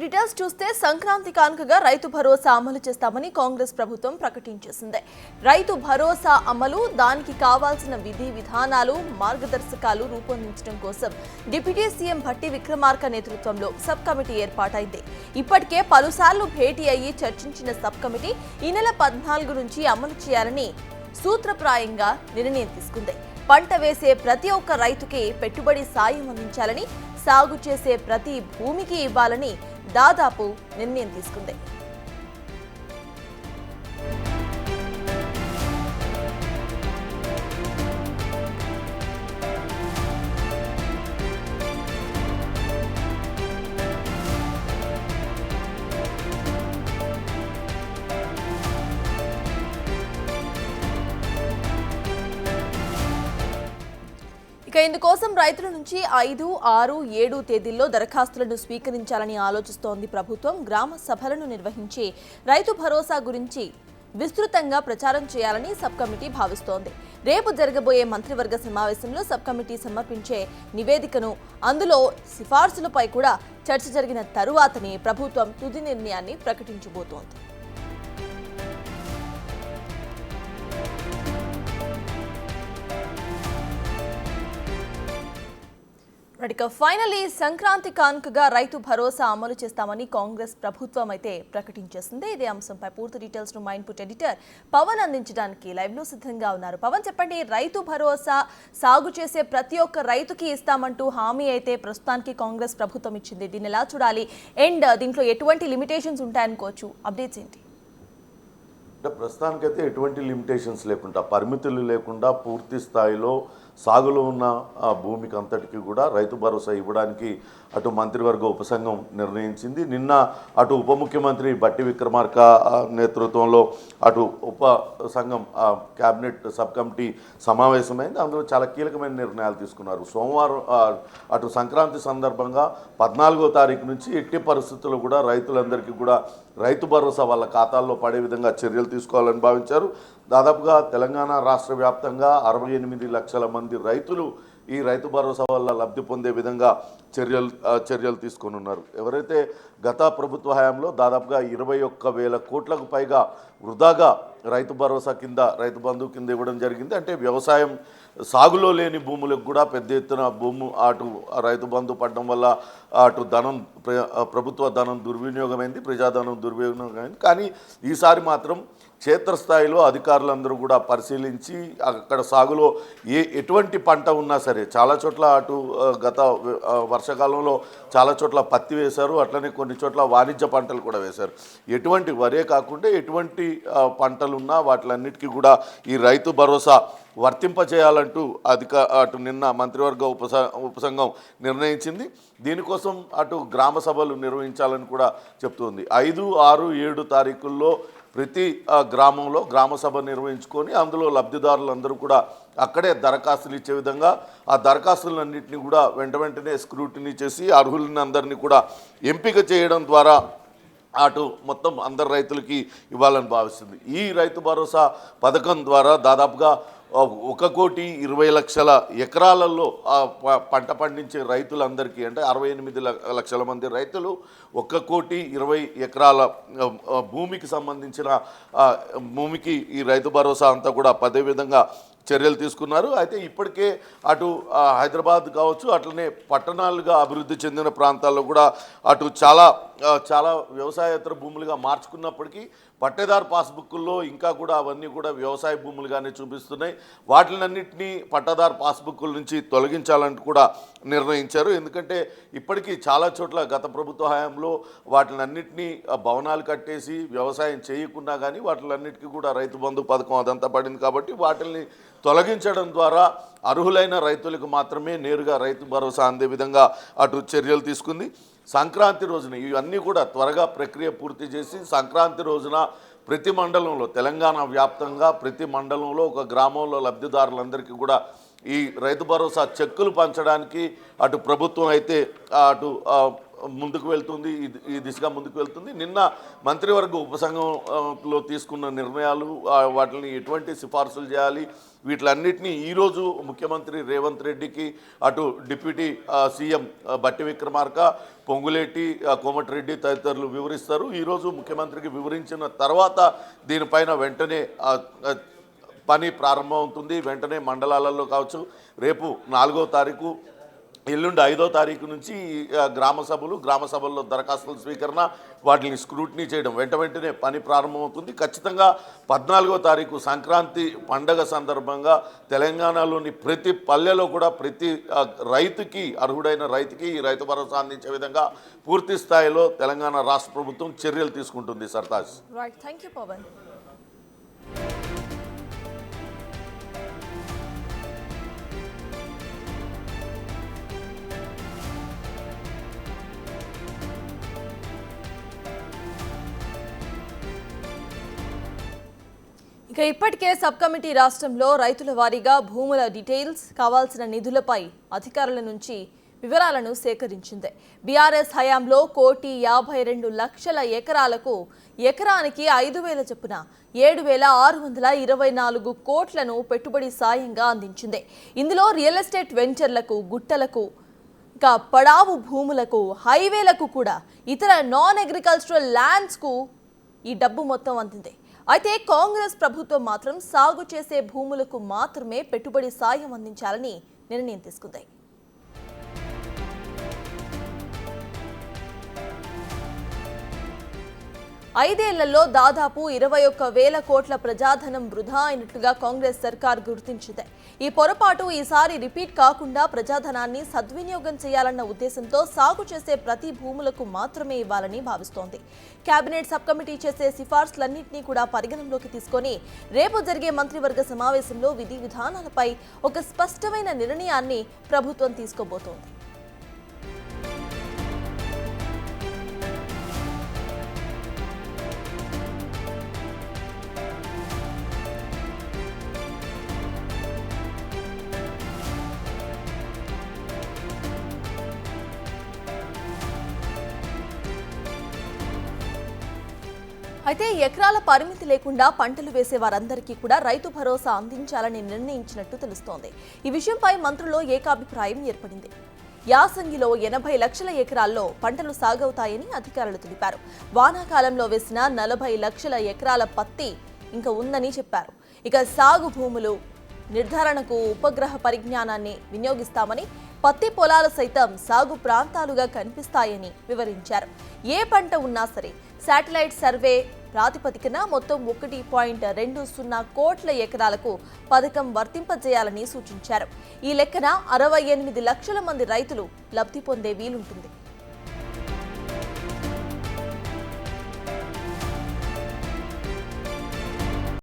Details చూస్తే సంక్రాంతి కానుకగా రైతు భరోసా అమలు చేస్తామని కాంగ్రెస్ ప్రభుత్వం ప్రకటించేసింది. రైతు భరోసా అమలు, దానికి కావాల్సిన విధి విధానాలు, మార్గదర్శకాలు రూపొందించడం కోసం డిప్యూటీ సీఎం భట్టి విక్రమార్క నేతృత్వంలో సబ్ కమిటీ ఏర్పాటైంది. ఇప్పటికే పలుసార్లు భేటీ అయ్యి చర్చించిన సబ్ కమిటీ ఈ నెల 14 నుంచి అమలు చేయాలని సూత్రప్రాయంగా నిర్ణయం తీసుకుంది. పంట వేసే ప్రతి ఒక్క రైతుకి పెట్టుబడి సాయం అందించాలని, సాగు చేసే ప్రతి భూమికి ఇవ్వాలని దాదాపు నిర్ణయం తీసుకుంది. ఇక ఇందుకోసం రైతుల నుంచి 5, 6, 7 తేదీల్లో దరఖాస్తులను స్వీకరించాలని ఆలోచిస్తోంది ప్రభుత్వం. గ్రామ సభలను నిర్వహించి రైతు భరోసా గురించి విస్తృతంగా ప్రచారం చేయాలని సబ్ కమిటీ భావిస్తోంది. రేపు జరగబోయే మంత్రివర్గ సమావేశంలో సబ్ కమిటీ సమర్పించే నివేదికను, అందులో సిఫార్సులపై కూడా చర్చ జరిగిన తరువాతనే ప్రభుత్వం తుది నిర్ణయాన్ని ప్రకటించబోతోంది. ఫైనలీ సంక్రాంతి కానుకగా రైతు భరోసా అమలు చేస్తామని కాంగ్రెస్ ప్రభుత్వం అయితే ప్రకటించేసింది. ఇదే అంశంపై పూర్తి డీటెయిల్స్ ను మైన్పుట్ ఎడిటర్ పవన్ అందించడానికి లైవ్ లో సిద్ధంగా ఉన్నారు. పవన్, చెప్పండి, రైతు భరోసా సాగు చేసే ప్రతి ఒక్క రైతుకి ఇస్తామంటూ హామీ అయితే ప్రస్తుతానికి కాంగ్రెస్ ప్రభుత్వం ఇచ్చింది. దీన్ని ఎలా చూడాలి అండ్ దీంట్లో ఎటువంటి లిమిటేషన్స్ ఉంటాయనుకోవచ్చు? అప్డేట్స్ ఏంటి? ప్రస్తుతానికైతే ఎటువంటి లిమిటేషన్స్ లేకుండా, పరిమితులు లేకుండా పూర్తి స్థాయిలో సాగులో ఉన్న భూమికి అంతటికి కూడా రైతు భరోసా ఇవ్వడానికి అటు మంత్రివర్గ ఉపసంఘం నిర్ణయించింది. నిన్న అటు ఉప ముఖ్యమంత్రి భట్టి విక్రమార్క నేతృత్వంలో అటు ఉప సంఘం క్యాబినెట్ సబ్ కమిటీ సమావేశమైంది. అందులో చాలా కీలకమైన నిర్ణయాలు తీసుకున్నారు. సోమవారం అటు సంక్రాంతి సందర్భంగా 14వ తారీఖు నుంచి ఎట్టి పరిస్థితుల్లో కూడా రైతులందరికీ కూడా రైతు భరోసా వాళ్ళ ఖాతాల్లో పడే విధంగా చర్యలు తీసుకోవాలని భావించారు. దాదాపుగా తెలంగాణ రాష్ట్ర వ్యాప్తంగా 68 లక్షల మంది రైతులు ఈ రైతు భరోసా వల్ల లబ్ధి పొందే విధంగా చర్యలు తీసుకొని ఉన్నారు. ఎవరైతే గత ప్రభుత్వ హయాంలో దాదాపుగా 21,000 కోట్లకు పైగా వృధాగా రైతు భరోసా కింద, రైతు బంధు కింద ఇవ్వడం జరిగింది. అంటే వ్యవసాయం సాగులో లేని భూములకు కూడా పెద్ద ఎత్తున అటు రైతు బంధు పడడం వల్ల అటు ప్రభుత్వ ధనం దుర్వినియోగమైంది, ప్రజాధనం దుర్వినియోగమైంది. కానీ ఈసారి మాత్రం క్షేత్రస్థాయిలో అధికారులందరూ కూడా పరిశీలించి అక్కడ సాగులో ఎటువంటి పంట ఉన్నా సరే, చాలా చోట్ల అటు గత వర్షాకాలంలో చాలా చోట్ల పత్తి వేశారు, అట్లనే కొన్ని చోట్ల వాణిజ్య పంటలు కూడా వేశారు. ఎటువంటి వరే కాకుండా ఎటువంటి పంటలున్నా వాటిలన్నిటికీ కూడా ఈ రైతు భరోసా వర్తింపచేయాలంటూ అటు నిన్న మంత్రివర్గ ఉపసంఘం నిర్ణయించింది. దీనికోసం అటు గ్రామ సభలు నిర్వహించాలని కూడా చెప్తుంది. 5, 6, 7 తారీఖుల్లో ప్రతి గ్రామంలో గ్రామ సభ నిర్వహించుకొని అందులో లబ్ధిదారులందరూ కూడా అక్కడే దరఖాస్తులు ఇచ్చే విధంగా ఆ దరఖాస్తులన్నింటినీ కూడా వెంటనే స్క్రూటినీ చేసి అర్హులని అందరినీ కూడా ఎంపిక చేయడం ద్వారా అటు మొత్తం అందరు రైతులకి ఇవ్వాలని భావిస్తుంది. ఈ రైతు భరోసా పథకం ద్వారా దాదాపుగా 1,20,00,000 ఎకరాలలో పంట పండించే రైతులందరికీ, అంటే 68 లక్షల మంది రైతులు 1,20,00,000 ఎకరాల భూమికి సంబంధించిన భూమికి ఈ రైతు భరోసా అంతా కూడా పదే విధంగా చర్యలు తీసుకున్నారు. అయితే ఇప్పటికే అటు హైదరాబాద్ కావచ్చు, అట్లనే పట్టణాలుగా అభివృద్ధి చెందిన ప్రాంతాల్లో కూడా అటు చాలా వ్యవసాయేతర భూములుగా మార్చుకున్నప్పటికీ పట్టేదారు పాస్బుక్కుల్లో ఇంకా కూడా అవన్నీ కూడా వ్యవసాయ భూములుగానే చూపిస్తున్నాయి. వాటిలన్నింటినీ పట్టాదారు పాస్బుక్కుల నుంచి తొలగించాలని కూడా నిర్ణయించారు. ఎందుకంటే ఇప్పటికీ చాలా చోట్ల గత ప్రభుత్వ హయాంలో వాటిలన్నింటినీ భవనాలు కట్టేసి వ్యవసాయం చేయకుండా కానీ వాటిలన్నిటికీ కూడా రైతు బంధు పథకం అదంతా పడింది. కాబట్టి వాటిని తొలగించడం ద్వారా అర్హులైన రైతులకు మాత్రమే నేరుగా రైతు భరోసా అందే విధంగా అటు చర్యలు తీసుకుంది. సంక్రాంతి రోజున ఇవన్నీ కూడా త్వరగా ప్రక్రియ పూర్తి చేసి సంక్రాంతి రోజున ప్రతి మండలంలో, తెలంగాణ వ్యాప్తంగా ప్రతి మండలంలో ఒక గ్రామంలో లబ్ధిదారులందరికీ కూడా ఈ రైతు భరోసా చెక్కులు పంచడానికి అటు ప్రభుత్వం అయితే అటు ముందుకు వెళ్తుంది, ఈ దిశగా ముందుకు వెళ్తుంది. నిన్న మంత్రివర్గ ఉపసంఘంలో తీసుకున్న నిర్ణయాలు, వాటిని ఎటువంటి సిఫార్సులు చేయాలి, వీటిలన్నిటినీ ఈరోజు ముఖ్యమంత్రి రేవంత్ రెడ్డికి, అటు డిప్యూటీ సీఎం బట్టి విక్రమార్క, పొంగులేటి, కోమటిరెడ్డి తదితరులు వివరిస్తారు. ఈరోజు ముఖ్యమంత్రికి వివరించిన తర్వాత దీనిపైన వెంటనే పని ప్రారంభమవుతుంది. వెంటనే మండలాలలో కావచ్చు, రేపు 4వ తారీఖు, ఎల్లుండి 5వ తారీఖు నుంచి గ్రామ సభల్లో దరఖాస్తుల స్వీకరణ, వాటిని స్క్రూటినీ చేయడం వెంటనే పని ప్రారంభమవుతుంది. ఖచ్చితంగా 14వ తారీఖు సంక్రాంతి పండగ సందర్భంగా తెలంగాణలోని ప్రతి పల్లెలో కూడా ప్రతి రైతుకి, అర్హుడైన రైతుకి ఈ రైతు భరోసా అందించే విధంగా పూర్తి స్థాయిలో తెలంగాణ రాష్ట్ర ప్రభుత్వం చర్యలు తీసుకుంటుంది. Sartaj. Right, thank you Pavan. ఇక ఇప్పటికే సబ్ కమిటీ రాష్ట్రంలో రైతుల వారీగా భూముల డీటెయిల్స్, కావాల్సిన నిధులపై అధికారుల నుంచి వివరాలను సేకరించింది. బీఆర్ఎస్ హయాంలో 1,52,00,000 ఎకరాలకు ఎకరానికి 5,000 చొప్పున 7,624 కోట్లను పెట్టుబడి సాయంగా అందించింది. ఇందులో రియల్ ఎస్టేట్ వెంచర్లకు, గుట్టలకు, ఇక పడావు భూములకు, హైవేలకు కూడా ఇతర నాన్ అగ్రికల్చరల్ ల్యాండ్స్కు ఈ డబ్బు మొత్తం అందింది. అయితే కాంగ్రెస్ ప్రభుత్వం మాత్రం సాగు చేసే భూములకు మాత్రమే పెట్టుబడి సాయం అందించాలని నిర్ణయం తీసుకుంది. ఐదేళ్లలో దాదాపు 21,000 కోట్ల ప్రజాధనం వృధా అయినట్లుగా కాంగ్రెస్ సర్కార్ గుర్తించింది. ఈ పొరపాటు ఈసారి రిపీట్ కాకుండా ప్రజాధనాన్ని సద్వినియోగం చేయాలన్న ఉద్దేశంతో సాగు చేసే ప్రతి భూములకు మాత్రమే ఇవ్వాలని భావిస్తోంది. కేబినెట్ సబ్ కమిటీ చేసే సిఫార్సులన్నింటినీ కూడా పరిగణనలోకి తీసుకొని రేపు జరిగే మంత్రివర్గ సమావేశంలో విధి విధానాలపై ఒక స్పష్టమైన నిర్ణయాన్ని ప్రభుత్వం తీసుకోబోతోంది. అయితే ఎకరాల పరిమితి లేకుండా పంటలు వేసే వారందరికీ కూడా రైతు భరోసా అందించాలని నిర్ణయించినట్టు తెలుస్తోంది. ఈ విషయంపై మంత్రుల్లో ఏకాభిప్రాయం ఏర్పడింది. యాసంగిలో 80 లక్షల ఎకరాల్లో పంటలు సాగవుతాయని అధికారులు తెలిపారు. వానాకాలంలో వేసిన 40 లక్షల ఎకరాల పత్తి ఇంకా ఉందని చెప్పారు. ఇక సాగు భూములు నిర్ధారణకు ఉపగ్రహ పరిజ్ఞానాన్ని వినియోగిస్తామని, పత్తి పొలాలు సైతం సాగు ప్రాంతాలుగా కనిపిస్తాయని వివరించారు. ఏ పంట ఉన్నా సరే శాటిలైట్ సర్వే ప్రాతిపదికన మొత్తం 1.20 కోట్ల ఎకరాలకు పథకం వర్తింపజేయాలని సూచించారు. ఈ లెక్కన 68 లక్షల మంది రైతులు లబ్ధి పొందే వీలుంటుంది.